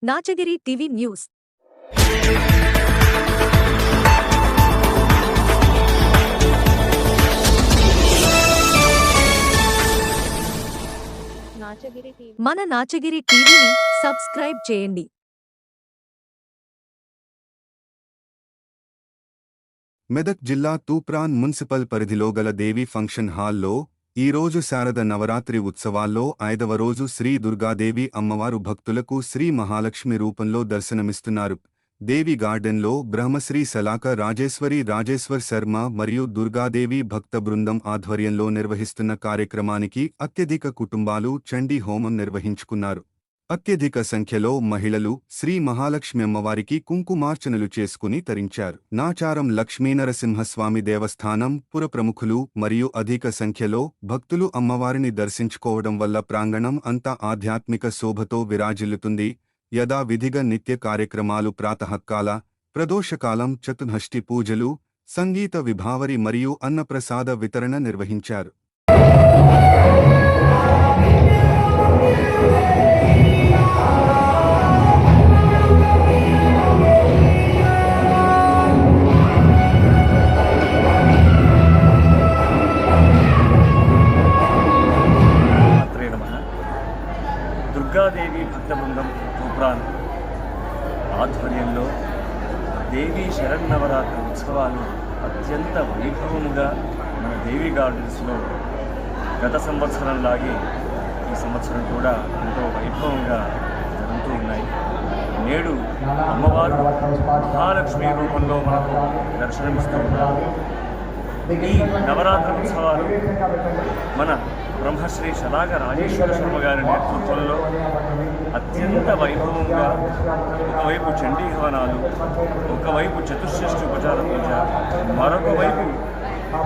Nachagiri TV news. మన నాచగిరి టీవీని subscribe చేయండి. మెదక్ జిల్లా తూప్రాన్ మున్సిపల్ పరిధిలో గల దేవి ఫంక్షన్ హాల్లో ఈరోజు శారద నవరాత్రి ఉత్సవాల్లో 5వ రోజు శ్రీ దుర్గాదేవి అమ్మవారు భక్తులకు శ్రీ మహాలక్ష్మి రూపంలో దర్శనమిస్తున్నారు. దేవి గార్డెన్లో బ్రహ్మశ్రీ సలాక రాజేశ్వర్ శర్మ మరియు దుర్గాదేవి భక్త బృందం ఆధ్వర్యంలో నిర్వహిస్తున్న కార్యక్రమానికి అత్యధిక కుటుంబాలు చండీ హోమం నిర్వహించుకున్నారు. అత్యధిక సంఖ్యలో మహిళలు శ్రీ మహాలక్ష్మి అమ్మవారికి కుంకుమార్చనలు చేసుకుని తరించారు. నాచారం లక్ష్మీనరసింహస్వామి దేవస్థానం పురప్రముఖులు మరియు అధిక సంఖ్యలో భక్తులు అమ్మవారిని దర్శించుకోవడం వల్ల ప్రాంగణం అంతా ఆధ్యాత్మిక శోభతో విరాజిల్లుతుంది. యథావిధిగా నిత్య కార్యక్రమాలు ప్రాతఃకాల, ప్రదోషకాలం, చతుర్హష్టి పూజలు, సంగీత విభావరి మరియు అన్నప్రసాద వితరణ నిర్వహించారు. దుర్గాదేవి భక్త బృందం తూప్రాన్ ఆధ్వర్యంలో దేవీ శరన్నవరాత్రి ఉత్సవాలు అత్యంత వైభవముగా మన దేవి గార్డెన్స్లో గత సంవత్సరంలాగే ఈ సంవత్సరం కూడా ఎంతో వైభవంగా జరుగుతూ ఉన్నాయి. నేడు అమ్మవారు మహాలక్ష్మి రూపంలో మనకు దర్శనమిస్తూ ఉన్నారు. ఈ నవరాత్రి ఉత్సవాలు మన బ్రహ్మశ్రీ సలాక రాజేశ్వర శర్మ గారి నేతృత్వంలో అత్యంత వైభవంగా ఒకవైపు చండీ హవనాలు, ఒకవైపు చతుర్షష్ఠి ఉపచార పూజ, మరొక వైపు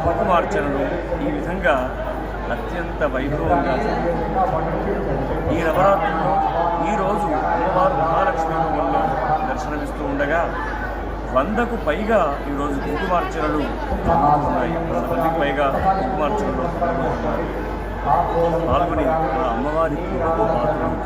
కుంకుమార్చనలు, ఈ విధంగా అత్యంత వైభవంగా ఈ నవరాత్రుల్లో ఈరోజు అమ్మవారు మహాలక్ష్మి రూపంలో దర్శనమిస్తూ ఉండగా 100కు పైగా ఈరోజు కుంకుమార్చనలు జరుగుతున్నాయి. 100 మందికి పైగా కుంకుమార్చనలు పాల్గొని అమ్మవారి కృపకు పాత్రలు